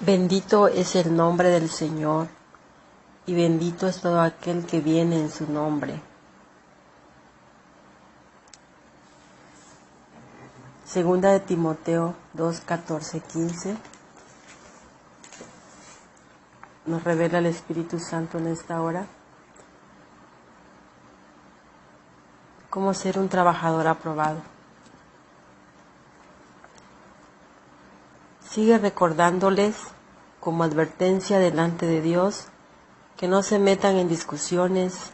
Bendito es el nombre del Señor, y bendito es todo aquel que viene en su nombre. Segunda de Timoteo 2, 14, 15. Nos revela el Espíritu Santo en esta hora cómo ser un trabajador aprobado. Sigue recordándoles como advertencia delante de Dios que no se metan en discusiones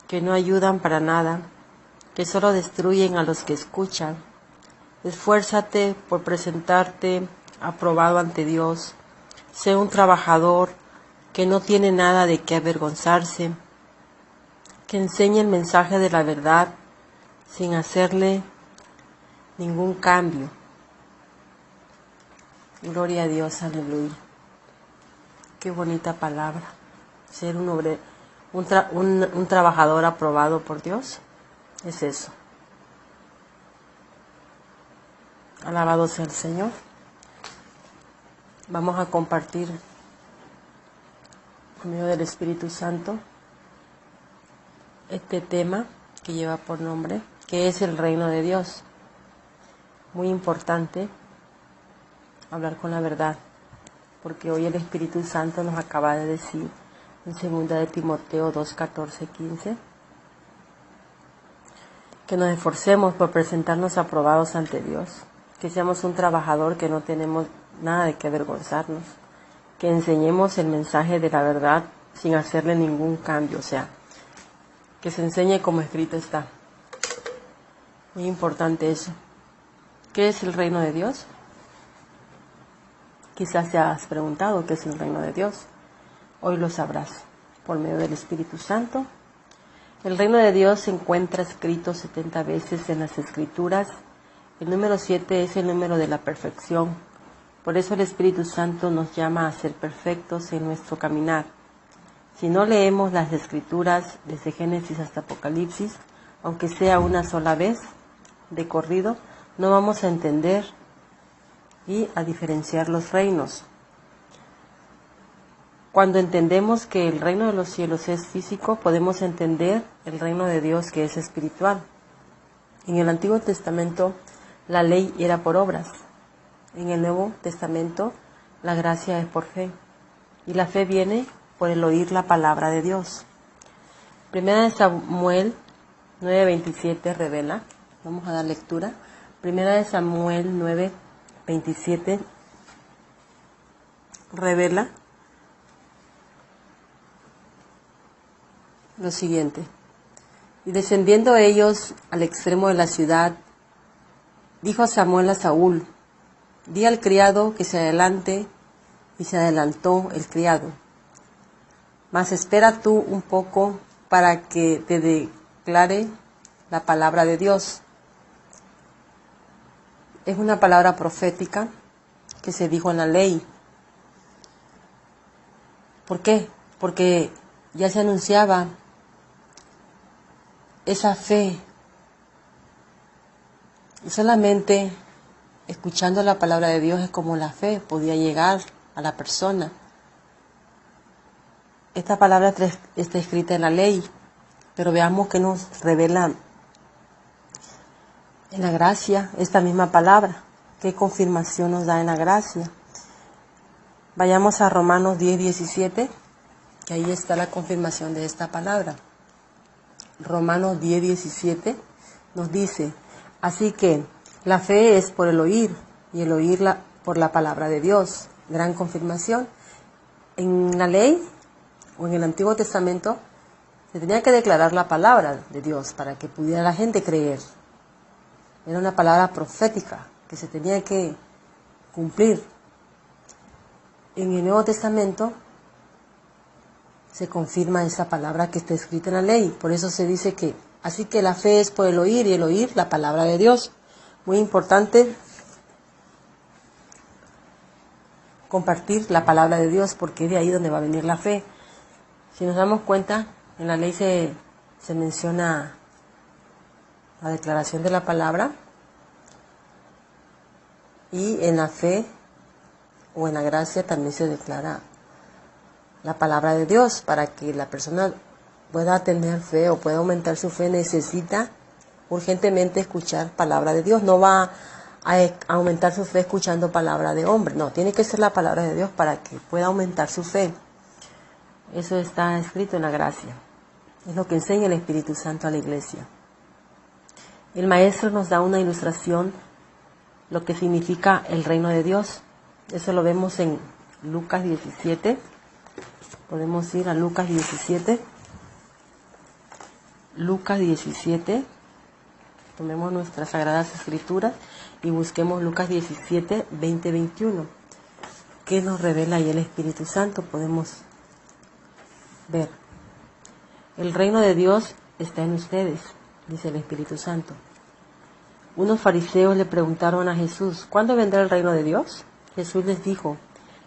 que no ayudan para nada, que solo destruyen a los que escuchan. Esfuérzate por presentarte aprobado ante Dios. Sé un trabajador que no tiene nada de qué avergonzarse, que enseñe el mensaje de la verdad sin hacerle ningún cambio. Gloria a Dios, aleluya. Qué bonita palabra. Ser un trabajador aprobado por Dios es eso. Alabado sea el Señor. Vamos a compartir por medio del Espíritu Santo este tema que lleva por nombre, que es el reino de Dios. Muy importante hablar con la verdad, porque hoy el Espíritu Santo nos acaba de decir en 2 de Timoteo 2, 14, 15, que nos esforcemos por presentarnos aprobados ante Dios, que seamos un trabajador que no tenemos nada de qué avergonzarnos, que enseñemos el mensaje de la verdad sin hacerle ningún cambio, o sea, que se enseñe como escrito está. Muy importante eso. ¿Qué es el reino de Dios? Quizás te has preguntado qué es el reino de Dios. Hoy lo sabrás por medio del Espíritu Santo. El reino de Dios se encuentra escrito 70 veces en las Escrituras. El número 7 es el número de la perfección. Por eso el Espíritu Santo nos llama a ser perfectos en nuestro caminar. Si no leemos las Escrituras desde Génesis hasta Apocalipsis, aunque sea una sola vez de corrido, no vamos a entender y a diferenciar los reinos. Cuando entendemos que el reino de los cielos es físico, podemos entender el reino de Dios que es espiritual. En el Antiguo Testamento la ley era por obras. En el Nuevo Testamento la gracia es por fe. Y la fe viene por el oír la palabra de Dios. Primera de Samuel 9:27 revela. Vamos a dar lectura. Primera de Samuel 9:27 revela lo siguiente: y descendiendo ellos al extremo de la ciudad, dijo Samuel a Saúl: di al criado que se adelante, y se adelantó el criado. Mas espera tú un poco para que te declare la palabra de Dios. Es una palabra profética que se dijo en la ley. ¿Por qué? Porque ya se anunciaba esa fe. Y solamente escuchando la palabra de Dios es como la fe podía llegar a la persona. Esta palabra está escrita en la ley, pero veamos que nos revela en la gracia esta misma palabra. ¿Qué confirmación nos da en la gracia? Vayamos a Romanos 10:17, que ahí está la confirmación de esta palabra. Romanos 10:17 nos dice: así que la fe es por el oír, y el oír por la palabra de Dios. Gran confirmación. En la ley o en el Antiguo Testamento se tenía que declarar la palabra de Dios para que pudiera la gente creer. Era una palabra profética que se tenía que cumplir. En el Nuevo Testamento se confirma esa palabra que está escrita en la ley. Por eso se dice que, así que la fe es por el oír, y el oír la palabra de Dios. Muy importante compartir la palabra de Dios, porque es de ahí donde va a venir la fe. Si nos damos cuenta, en la ley se menciona la declaración de la palabra, y en la fe o en la gracia también se declara la palabra de Dios. Para que la persona pueda tener fe o pueda aumentar su fe, necesita urgentemente escuchar palabra de Dios. No va a aumentar su fe escuchando palabra de hombre, no, tiene que ser la palabra de Dios para que pueda aumentar su fe. Eso está escrito en la gracia, es lo que enseña el Espíritu Santo a la iglesia. El maestro nos da una ilustración, lo que significa el reino de Dios. Eso lo vemos en Lucas 17. Podemos ir a Lucas 17. Lucas 17. Tomemos nuestras sagradas escrituras y busquemos Lucas 17, 20, 21. ¿Qué nos revela ahí el Espíritu Santo? Podemos ver. El reino de Dios está en ustedes, dice el Espíritu Santo. Unos fariseos le preguntaron a Jesús, ¿cuándo vendrá el reino de Dios? Jesús les dijo,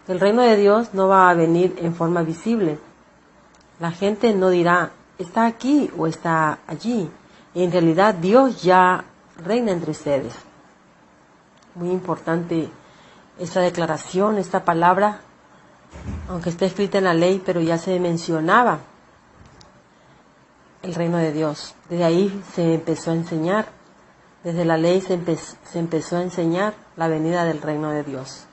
el reino de Dios no va a venir en forma visible. La gente no dirá, está aquí o está allí. En realidad Dios ya reina entre ustedes. Muy importante esta declaración, esta palabra, aunque está escrita en la ley, pero ya se mencionaba el reino de Dios. Desde ahí se empezó a enseñar. Desde la ley se empezó a enseñar la venida del reino de Dios.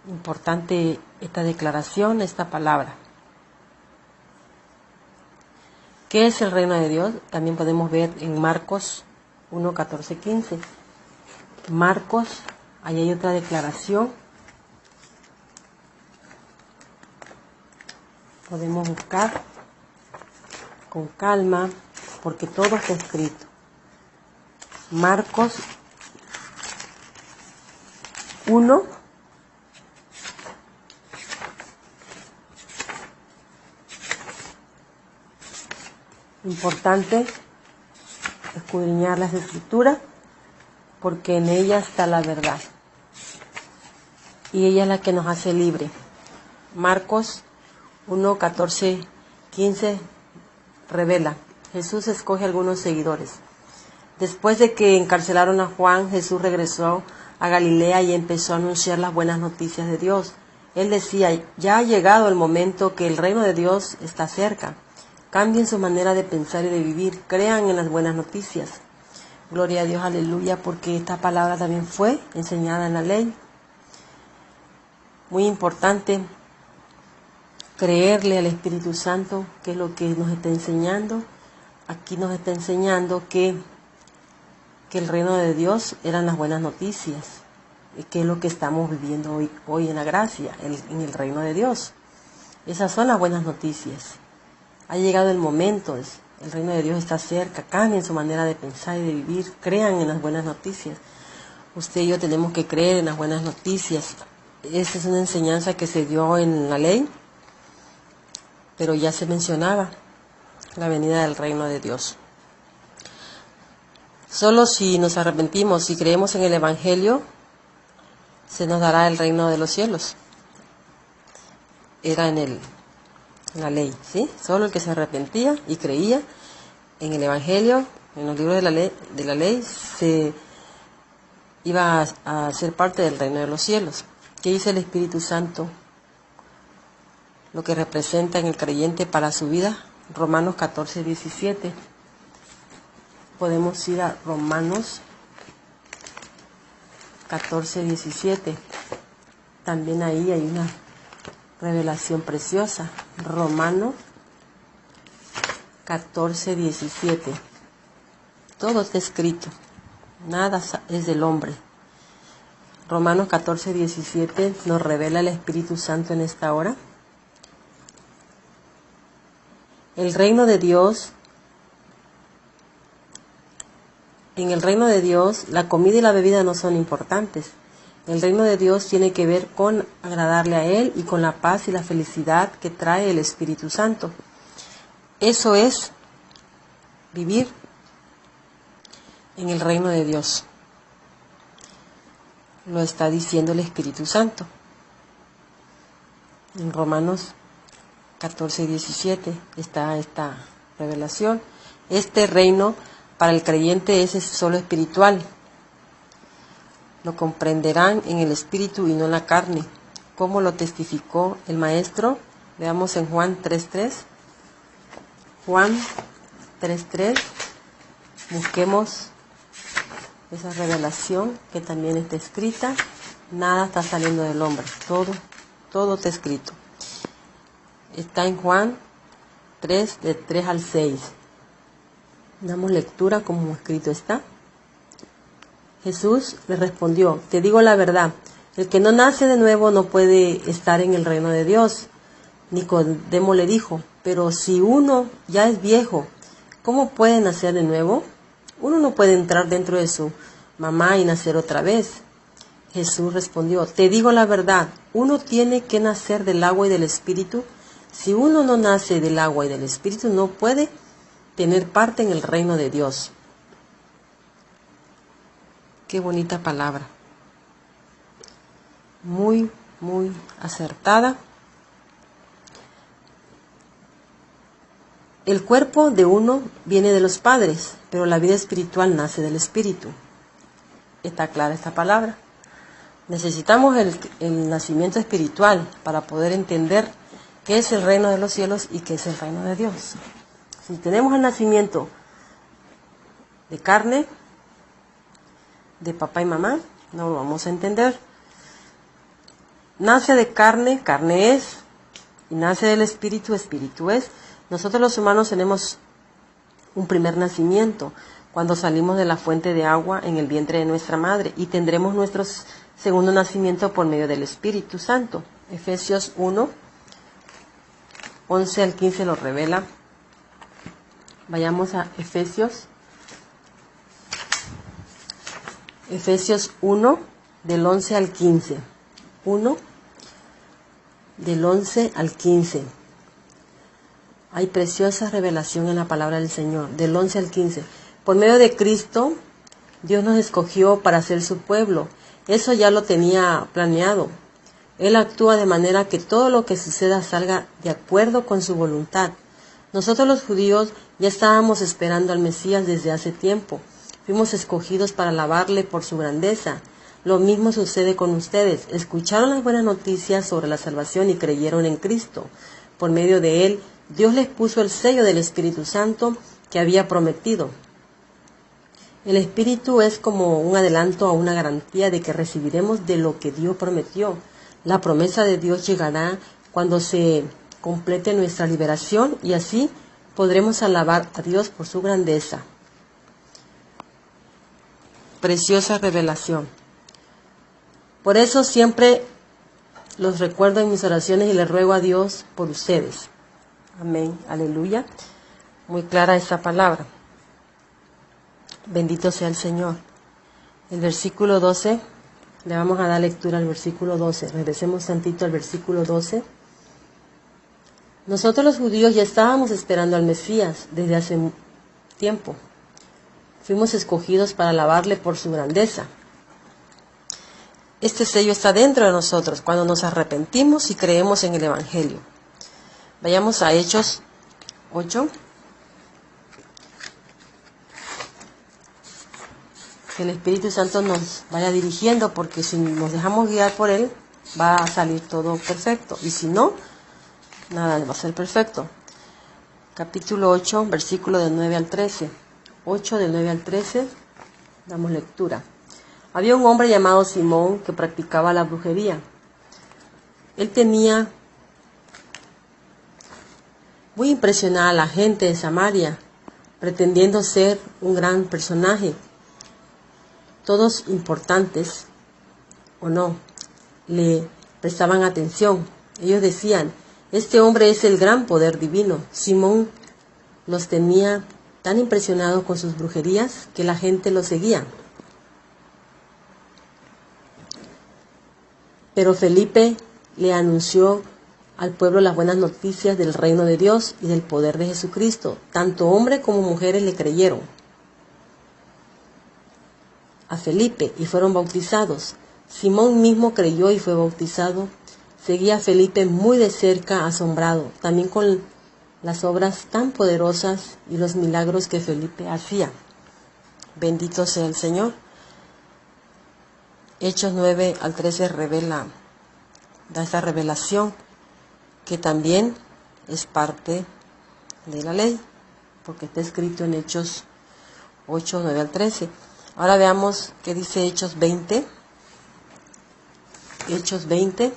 Importante esta declaración, esta palabra. ¿Qué es el reino de Dios? También podemos ver en Marcos 1, 14, 15. Marcos, ahí hay otra declaración. Podemos buscar con calma, porque todo está escrito. Marcos 1, importante escudriñar las escrituras, porque en ella está la verdad y ella es la que nos hace libre. Marcos 1, 14, 15 revela, Jesús escoge a algunos seguidores. Después de que encarcelaron a Juan, Jesús regresó a Galilea y empezó a anunciar las buenas noticias de Dios. Él decía, ya ha llegado el momento que el reino de Dios está cerca. Cambien su manera de pensar y de vivir, crean en las buenas noticias. Gloria a Dios, aleluya, porque esta palabra también fue enseñada en la ley. Muy importante creerle al Espíritu Santo, que es lo que nos está enseñando. Aquí nos está enseñando que el reino de Dios eran las buenas noticias, que es lo que estamos viviendo hoy en la gracia, en el reino de Dios. Esas son las buenas noticias. Ha llegado el momento, el reino de Dios está cerca, cambien su manera de pensar y de vivir, crean en las buenas noticias. Usted y yo tenemos que creer en las buenas noticias. Esta es una enseñanza que se dio en la ley, pero ya se mencionaba la venida del reino de Dios. Solo si nos arrepentimos y creemos en el Evangelio, se nos dará el reino de los cielos. Era en la ley, ¿sí? Solo el que se arrepentía y creía en el Evangelio, en los libros de la ley, se iba a ser parte del reino de los cielos. ¿Qué dice el Espíritu Santo? Lo que representa en el creyente para su vida. Romanos 14, 17. Podemos ir a Romanos 14, 17. También ahí hay una revelación preciosa. Romanos 14, 17. Todo está escrito. Nada es del hombre. Romanos 14, 17 nos revela el Espíritu Santo en esta hora. El reino de Dios. En el reino de Dios, la comida y la bebida no son importantes. El reino de Dios tiene que ver con agradarle a Él y con la paz y la felicidad que trae el Espíritu Santo. Eso es vivir en el reino de Dios. Lo está diciendo el Espíritu Santo. En Romanos 14, 17 está esta revelación. Este reino para el creyente es solo espiritual. lo comprenderán en el espíritu y no en la carne, como lo testificó el Maestro. Veamos en Juan 3:3. Juan 3:3. Busquemos esa revelación que también está escrita. Nada está saliendo del hombre, todo está escrito. Está en Juan 3, de 3 al 6. Damos lectura como escrito está. Jesús le respondió: te digo la verdad, el que no nace de nuevo no puede estar en el reino de Dios. Nicodemo le dijo: pero si uno ya es viejo, ¿cómo puede nacer de nuevo? Uno no puede entrar dentro de su mamá y nacer otra vez. Jesús respondió: te digo la verdad, uno tiene que nacer del agua y del espíritu. Si uno no nace del agua y del espíritu, no puede tener parte en el reino de Dios. Qué bonita palabra. Muy, muy acertada. El cuerpo de uno viene de los padres, pero la vida espiritual nace del espíritu. Está clara esta palabra. Necesitamos el nacimiento espiritual para poder entender qué es el reino de los cielos y qué es el reino de Dios. Si tenemos el nacimiento de carne, de papá y mamá, no lo vamos a entender. Nace de carne, carne es, y nace del espíritu, espíritu es. Nosotros los humanos tenemos un primer nacimiento cuando salimos de la fuente de agua en el vientre de nuestra madre, y tendremos nuestro segundo nacimiento por medio del Espíritu Santo. Efesios 1, 11 al 15 lo revela. Vayamos a Efesios 1, del 11 al 15. 1, del 11 al 15. Hay preciosa revelación en la palabra del Señor, del 11 al 15. Por medio de Cristo, Dios nos escogió para ser su pueblo. Eso ya lo tenía planeado. Él actúa de manera que todo lo que suceda salga de acuerdo con su voluntad. Nosotros los judíos ya estábamos esperando al Mesías desde hace tiempo. Fuimos escogidos para alabarle por su grandeza. Lo mismo sucede con ustedes. Escucharon las buenas noticias sobre la salvación y creyeron en Cristo. Por medio de Él, Dios les puso el sello del Espíritu Santo que había prometido. El Espíritu es como un adelanto a una garantía de que recibiremos de lo que Dios prometió. La promesa de Dios llegará cuando se complete nuestra liberación, y así podremos alabar a Dios por su grandeza. Preciosa revelación. Por eso siempre los recuerdo en mis oraciones y les ruego a Dios por ustedes. Amén, aleluya. Muy clara esta palabra. Bendito sea el Señor. El versículo 12, le vamos a dar lectura al versículo 12. Regresemos tantito al versículo 12. Nosotros los judíos ya estábamos esperando al Mesías desde hace tiempo. Fuimos escogidos para alabarle por su grandeza. Este sello está dentro de nosotros cuando nos arrepentimos y creemos en el Evangelio. Vayamos a Hechos 8. Que el Espíritu Santo nos vaya dirigiendo, porque si nos dejamos guiar por Él, va a salir todo perfecto. Y si no, nada va a ser perfecto. Capítulo 8, versículo del 9 al 13. 8 del 9 al 13, damos lectura. Había un hombre llamado Simón que practicaba la brujería. Él tenía muy impresionada a la gente de Samaria, pretendiendo ser un gran personaje. Todos importantes, o no, le prestaban atención. Ellos decían: este hombre es el gran poder divino. Simón los tenía tan impresionados con sus brujerías que la gente lo seguía. Pero Felipe le anunció al pueblo las buenas noticias del reino de Dios y del poder de Jesucristo. Tanto hombres como mujeres le creyeron a Felipe y fueron bautizados. Simón mismo creyó y fue bautizado. Seguía a Felipe muy de cerca, asombrado, también con las obras tan poderosas y los milagros que Felipe hacía. Bendito sea el Señor. Hechos 9 al 13 da esta revelación que también es parte de la ley, porque está escrito en Hechos 8, 9 al 13. Ahora veamos qué dice Hechos 20. Hechos 20.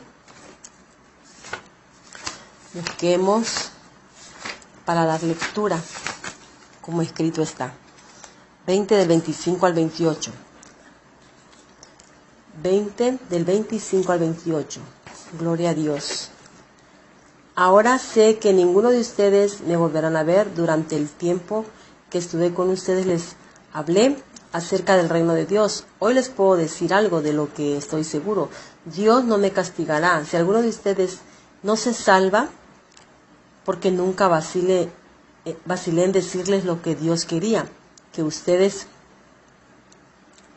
Busquemos para dar lectura, como escrito está. 20 del 25 al 28. 20 del 25 al 28. Gloria a Dios. Ahora sé que ninguno de ustedes me volverán a ver. Durante el tiempo que estuve con ustedes les hablé acerca del reino de Dios. Hoy les puedo decir algo de lo que estoy seguro. Dios no me castigará. Si alguno de ustedes no se salva, porque nunca vacilé en decirles lo que Dios quería que ustedes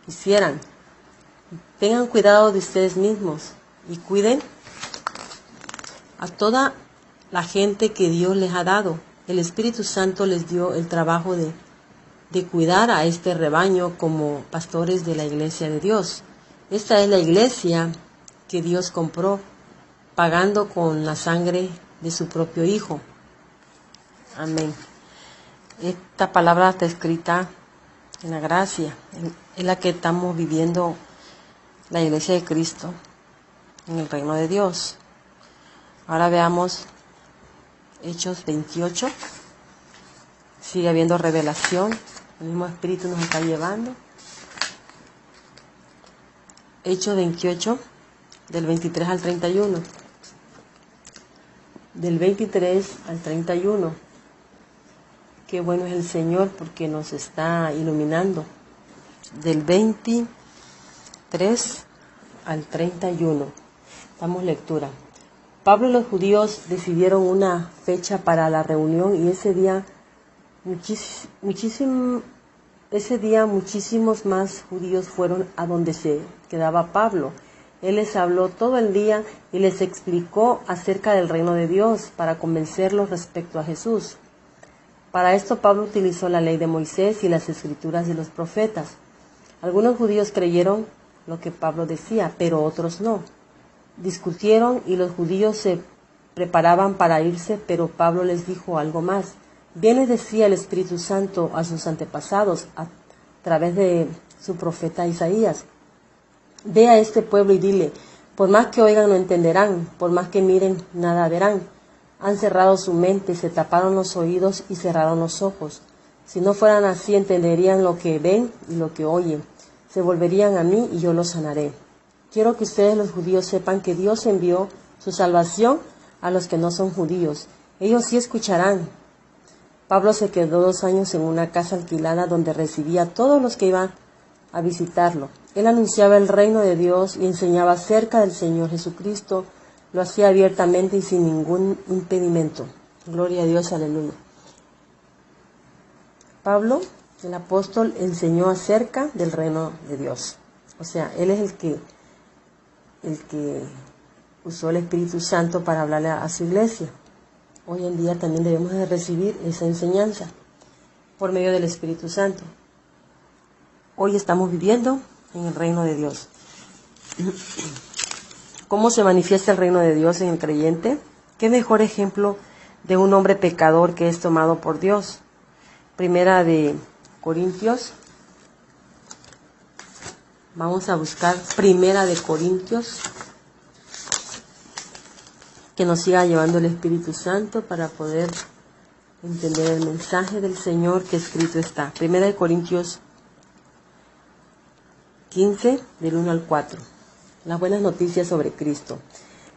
hicieran. Tengan cuidado de ustedes mismos y cuiden a toda la gente que Dios les ha dado. El Espíritu Santo les dio el trabajo de cuidar a este rebaño como pastores de la iglesia de Dios. Esta es la iglesia que Dios compró, pagando con la sangre de su propio Hijo. Amén. Esta palabra está escrita en la gracia, en la que estamos viviendo la iglesia de Cristo en el reino de Dios. Ahora veamos Hechos 28. Sigue habiendo revelación, el mismo Espíritu nos está llevando. Hechos 28, del 23 al 31. Del 23 al 31. Qué bueno es el Señor porque nos está iluminando. Del 23 al 31. Damos lectura. Pablo y los judíos decidieron una fecha para la reunión y ese día muchísimos más judíos fueron a donde se quedaba Pablo. Él les habló todo el día y les explicó acerca del reino de Dios para convencerlos respecto a Jesús. Para esto Pablo utilizó la ley de Moisés y las escrituras de los profetas. Algunos judíos creyeron lo que Pablo decía, pero otros no. Discutieron y los judíos se preparaban para irse, pero Pablo les dijo algo más. Bien les decía el Espíritu Santo a sus antepasados a través de su profeta Isaías. Ve a este pueblo y dile, por más que oigan no entenderán, por más que miren nada verán. Han cerrado su mente, se taparon los oídos y cerraron los ojos. Si no fueran así, entenderían lo que ven y lo que oyen. Se volverían a mí y yo los sanaré. Quiero que ustedes los judíos sepan que Dios envió su salvación a los que no son judíos. Ellos sí escucharán. Pablo se quedó 2 años en una casa alquilada donde recibía a todos los que iban a visitarlo. Él anunciaba el reino de Dios y enseñaba acerca del Señor Jesucristo. Lo hacía abiertamente y sin ningún impedimento. Gloria a Dios, aleluya. Pablo, el apóstol, enseñó acerca del reino de Dios. O sea, él es el que usó el Espíritu Santo para hablarle a su iglesia. Hoy en día también debemos de recibir esa enseñanza por medio del Espíritu Santo. Hoy estamos viviendo en el reino de Dios. ¿Cómo se manifiesta el reino de Dios en el creyente? ¿Qué mejor ejemplo de un hombre pecador que es tomado por Dios? Primera de Corintios. Vamos a buscar Primera de Corintios. Que nos siga llevando el Espíritu Santo para poder entender el mensaje del Señor que escrito está. Primera de Corintios 15, del 1 al 4. Las buenas noticias sobre Cristo.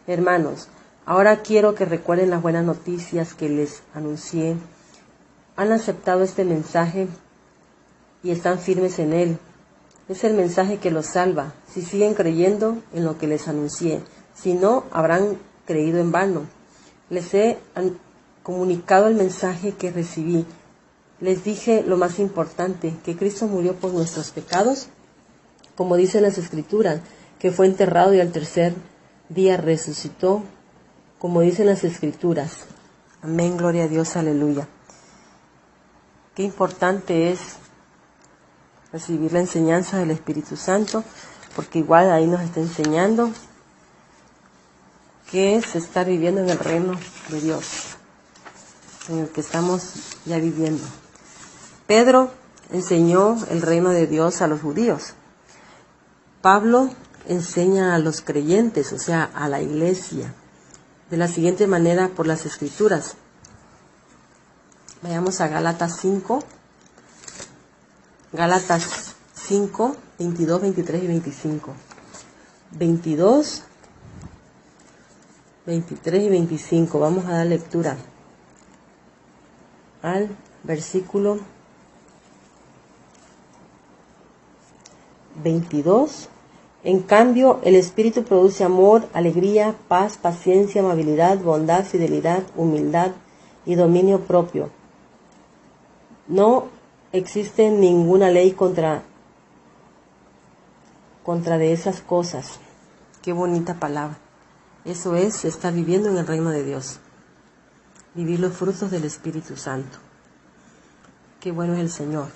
Hermanos, ahora quiero que recuerden las buenas noticias que les anuncié. Han aceptado este mensaje y están firmes en él. Es el mensaje que los salva, si siguen creyendo en lo que les anuncié. Si no, habrán creído en vano. Les he comunicado el mensaje que recibí. Les dije lo más importante, que Cristo murió por nuestros pecados, como dicen las Escrituras, que fue enterrado y al tercer día resucitó, como dicen las Escrituras. Amén, gloria a Dios, aleluya. Qué importante es recibir la enseñanza del Espíritu Santo porque igual ahí nos está enseñando qué es estar viviendo en el reino de Dios, en el que estamos ya viviendo. Pedro enseñó el reino de Dios a los judíos. Pablo enseña a los creyentes, o sea, a la iglesia, de la siguiente manera por las Escrituras. Vayamos a Gálatas 5, 22, 23 y 25. 22, 23 y 25. Vamos a dar lectura al versículo 22. En cambio, el Espíritu produce amor, alegría, paz, paciencia, amabilidad, bondad, fidelidad, humildad y dominio propio. No existe ninguna ley contra de esas cosas. Qué bonita palabra. Eso es estar viviendo en el reino de Dios. Vivir los frutos del Espíritu Santo. Qué bueno es el Señor.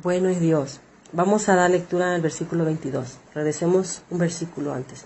Bueno es Dios. Vamos a dar lectura al versículo 22. Regresemos un versículo antes.